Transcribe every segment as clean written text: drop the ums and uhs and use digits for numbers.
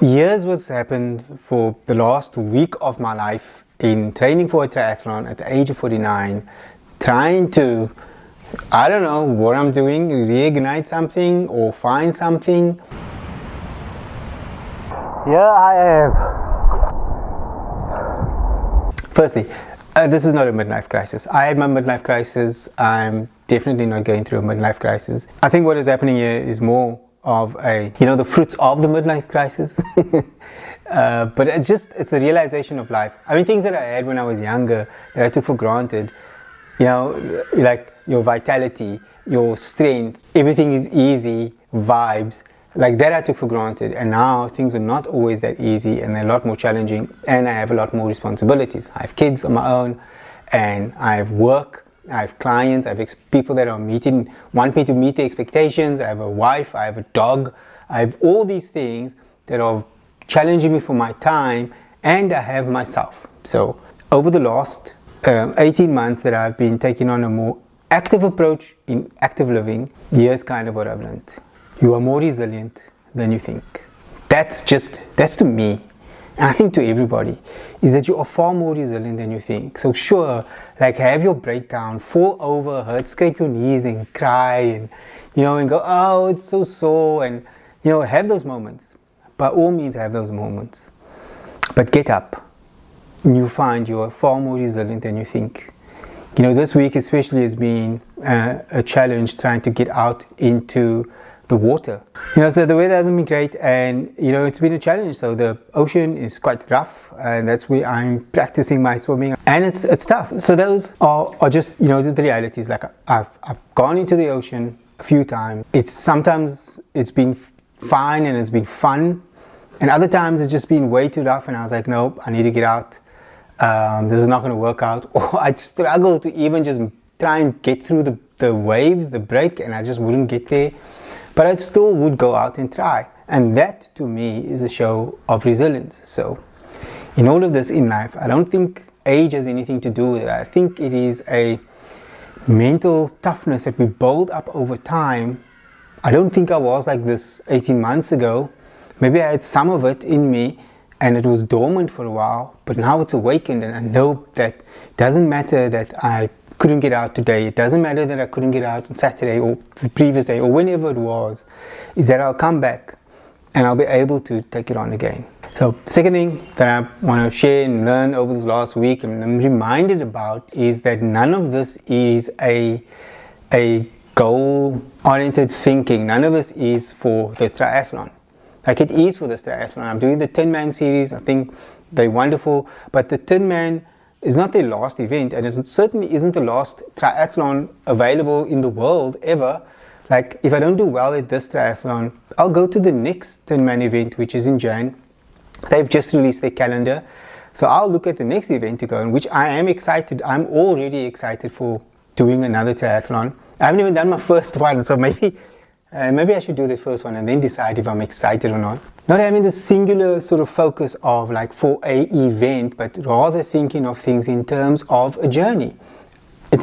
Here's what's happened for the last week of my life in training for a triathlon at the age of 49, trying to, I don't know what I'm doing, reignite something or find something. Here I am. Firstly, this is not a midlife crisis. I had my midlife crisis. I'm definitely not going through a midlife crisis. I think what is happening here is more of the fruits of the midlife crisis. But it's a realization of life. I mean, things that I had when I was younger that I took for granted, like your vitality, your strength, everything is easy, vibes, like that I took for granted. And now things are not always that easy and they're a lot more challenging, and I have a lot more responsibilities. I have kids of my own, and I have work, I have clients, I have people that want me to meet the expectations. I have a wife, I have a dog, I have all these things that are challenging me for my time, and I have myself. So over the last 18 months that I've been taking on a more active approach in active living, here's kind of what I've learned. You are more resilient than you think. That's to me, and I think to everybody, is that you are far more resilient than you think. So sure, like have your breakdown, fall over, hurt, scrape your knees and cry and go, oh, it's so sore, and have those moments. By all means have those moments. But get up and you find you are far more resilient than you think. This week especially has been a challenge trying to get out into the water. So the weather hasn't been great, and it's been a challenge. So the ocean is quite rough, and that's where I'm practicing my swimming, and it's tough. So those are just the realities. Like I've gone into the ocean a few times. Sometimes it's been fine and it's been fun, and other times it's just been way too rough, and I was like, nope, I need to get out. This is not going to work out. Or I'd struggle to even just try and get through the waves, the break, and I just wouldn't get there. But I still would go out and try. And that, to me, is a show of resilience. So, in all of this in life, I don't think age has anything to do with it. I think it is a mental toughness that we build up over time. I don't think I was like this 18 months ago. Maybe I had some of it in me, and it was dormant for a while. But now it's awakened, and I know that it doesn't matter that I couldn't get out today. It doesn't matter that I couldn't get out on Saturday or the previous day or whenever it was, is that I'll come back and I'll be able to take it on again. So the second thing that I want to share and learn over this last week and I'm reminded about is that none of this is a goal-oriented thinking. None of this is for the triathlon. Like it is for this triathlon. I'm doing the Tin Man series. I think they're wonderful, but the Tin Man is not their last event, and it certainly isn't the last triathlon available in the world ever. Like if I don't do well at this triathlon, I'll go to the next Tin Man event, which is in Jan. They've just released their calendar, so I'll look at the next event to go in, which I am excited. I'm already excited for doing another triathlon. I haven't even done my first one, so maybe I should do the first one and then decide if I'm excited or not. Not having the singular sort of focus of like for a event, but rather thinking of things in terms of a journey. I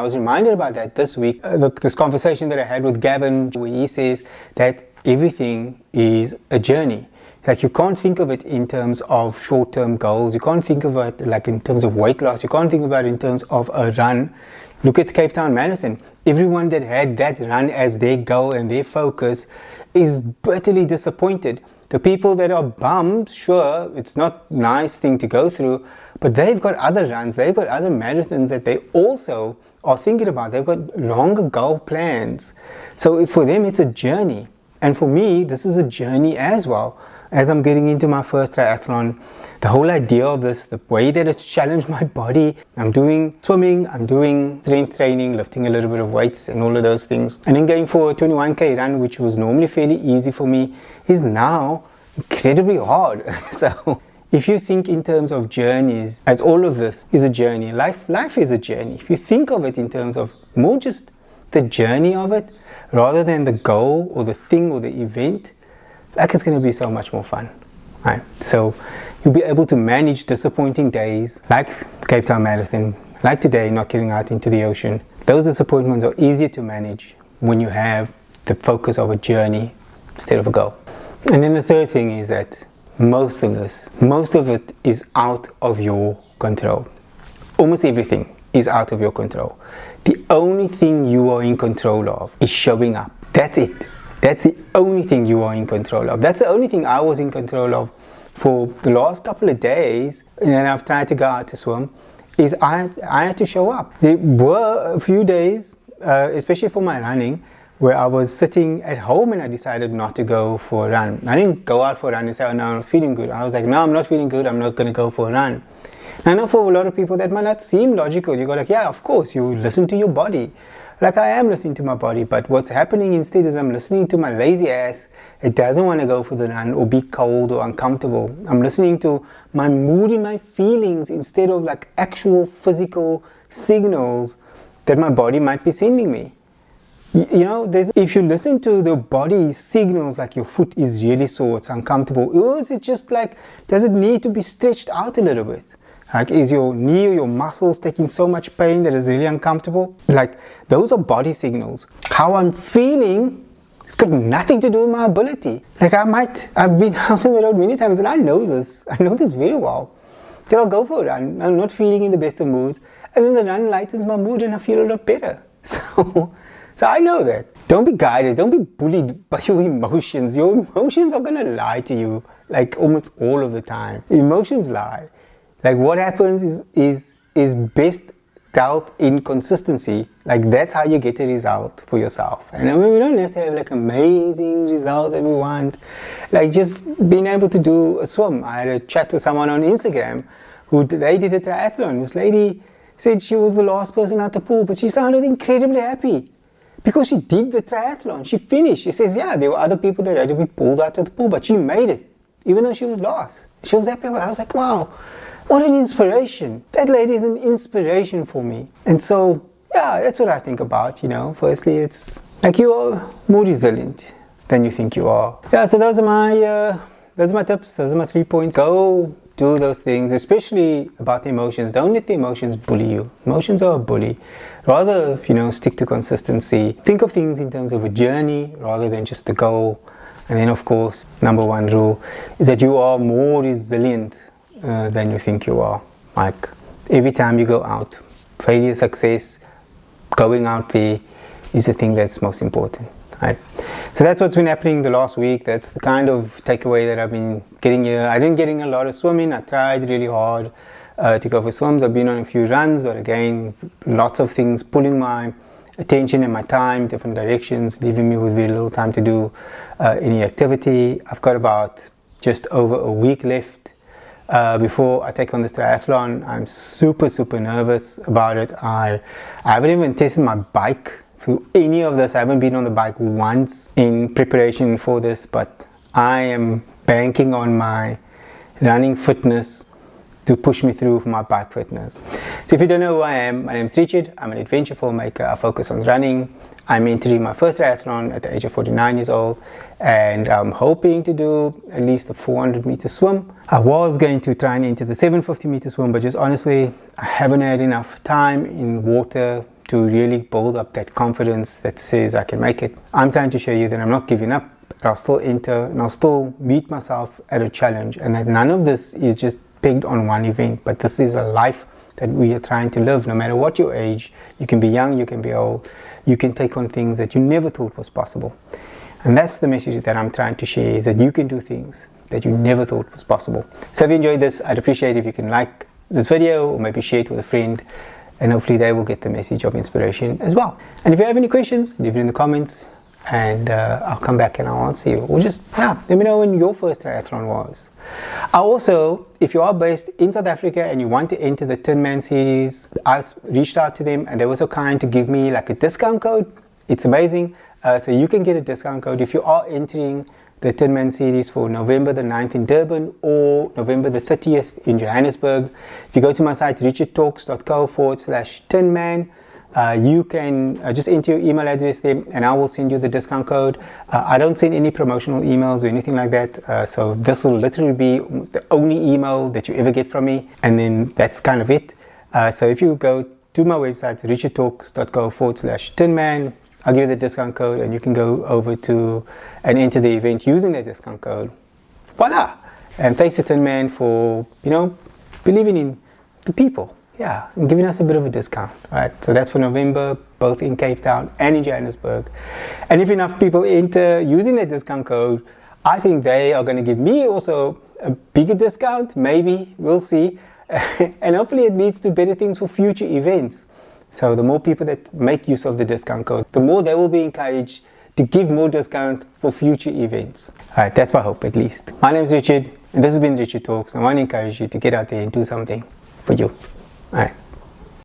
was reminded about that this week. This conversation that I had with Gavin, where he says that everything is a journey. Like you can't think of it in terms of short-term goals. You can't think of it like in terms of weight loss. You can't think about it in terms of a run. Look at the Cape Town Marathon. Everyone that had that run as their goal and their focus is bitterly disappointed. The people that are bummed, sure, it's not a nice thing to go through, but they've got other runs, they've got other marathons that they also are thinking about. They've got longer goal plans. So for them, it's a journey. And for me, this is a journey as well. As I'm getting into my first triathlon, the whole idea of this, the way that it's challenged my body, I'm doing swimming, I'm doing strength training, lifting a little bit of weights and all of those things. And then going for a 21k run, which was normally fairly easy for me, is now incredibly hard. So if you think in terms of journeys, as all of this is a journey, life is a journey. If you think of it in terms of more just the journey of it, rather than the goal or the thing or the event, like it's going to be so much more fun, right? So you'll be able to manage disappointing days like Cape Town Marathon, like today not getting out into the ocean. Those disappointments are easier to manage when you have the focus of a journey instead of a goal. And then the third thing is that most of it is out of your control. Almost everything is out of your control. The only thing you are in control of is showing up. That's it. That's the only thing you are in control of. That's the only thing I was in control of for the last couple of days, and I've tried to go out to swim, is I had to show up. There were a few days, especially for my running, where I was sitting at home and I decided not to go for a run. I didn't go out for a run and say, oh no, I'm not feeling good. I was like, no, I'm not feeling good, I'm not going to go for a run. And I know for a lot of people that might not seem logical. You go like, yeah, of course, you listen to your body. Like I am listening to my body, but what's happening instead is I'm listening to my lazy ass. It doesn't want to go for the run or be cold or uncomfortable. I'm listening to my mood and my feelings instead of like actual physical signals that my body might be sending me. You know, if you listen to the body signals like your foot is really sore, it's uncomfortable, or is it just like, does it need to be stretched out a little bit? Like, is your knee or your muscles taking so much pain that it's really uncomfortable? Like, those are body signals. How I'm feeling, it's got nothing to do with my ability. Like, I've been out on the road many times and I know this very well. Then I'll go for a run, I'm not feeling in the best of moods, and then the run lightens my mood and I feel a lot better. So I know that. Don't be guided, don't be bullied by your emotions. Your emotions are gonna lie to you, like almost all of the time. Emotions lie. Like what happens is best dealt in consistency. Like that's how you get a result for yourself. And I mean, we don't have to have like amazing results that we want. Like just being able to do a swim. I had a chat with someone on Instagram they did a triathlon. This lady said she was the last person at the pool, but she sounded incredibly happy because she did the triathlon. She finished. She says, yeah, there were other people that had to be pulled out of the pool, but she made it, even though she was lost. She was happy. But I was like, wow. What an inspiration. That lady is an inspiration for me. And so, yeah, that's what I think about, you know. Firstly, it's like you are more resilient than you think you are. Yeah, so those are my tips. Those are my 3 points. Go do those things, especially about the emotions. Don't let the emotions bully you. Emotions are a bully. Rather, you know, stick to consistency. Think of things in terms of a journey rather than just the goal. And then, of course, number one rule is that you are more resilient than you think you are. Like every time you go out, failure, success, going out there is the thing that's most important, right? So that's what's been happening the last week. That's the kind of takeaway that I've been getting here. I didn't getting a lot of swimming. I tried really hard to go for swims. I've been on a few runs, but again, lots of things pulling my attention and my time different directions, leaving me with very little time to do any activity. I've got about just over a week left before I take on this triathlon. I'm super nervous about it. I haven't even tested my bike through any of this. I haven't been on the bike once in preparation for this, but I am banking on my running fitness to push me through for my bike fitness. So if you don't know who I am, my name is Richard. I'm an adventure filmmaker. I focus on running. I'm entering my first triathlon at the age of 49 years old, and I'm hoping to do at least a 400 meter swim. I was going to try and enter the 750 meter swim, but just honestly, I haven't had enough time in water to really build up that confidence that says I can make it. I'm trying to show you that I'm not giving up. I'll still enter and I'll still meet myself at a challenge, and that none of this is just pegged on one event, but this is a life that we are trying to live. No matter what your age, you can be young, you can be old, you can take on things that you never thought was possible. And that's the message that I'm trying to share, is that you can do things that you never thought was possible. So if you enjoyed this, I'd appreciate if you can like this video or maybe share it with a friend, and hopefully they will get the message of inspiration as well. And if you have any questions, leave it in the comments, and I'll come back and I'll answer you. Or just, let me know when your first triathlon was. Also, if you are based in South Africa and you want to enter the Tin Man series, I've reached out to them and they were so kind to give me like a discount code. It's amazing. So you can get a discount code if you are entering the Tin Man series for November the 9th in Durban or November the 30th in Johannesburg. If you go to my site, richardtalks.co/tinman, you can just enter your email address there and I will send you the discount code. I don't send any promotional emails or anything like that, so this will literally be the only email that you ever get from me, and then that's kind of it. So if you go to my website, richardtalks.co/tinman, I'll give you the discount code and you can go over to and enter the event using that discount code. Voila! And thanks to Tin Man for, believing in the people. Yeah, and giving us a bit of a discount, right? So that's for November, both in Cape Town and in Johannesburg. And if enough people enter using that discount code, I think they are going to give me also a bigger discount. Maybe, we'll see. And hopefully it leads to better things for future events. So the more people that make use of the discount code, the more they will be encouraged to give more discount for future events. All right, that's my hope at least. My name is Richard, and this has been Richard Talks. I want to encourage you to get out there and do something for you. All right.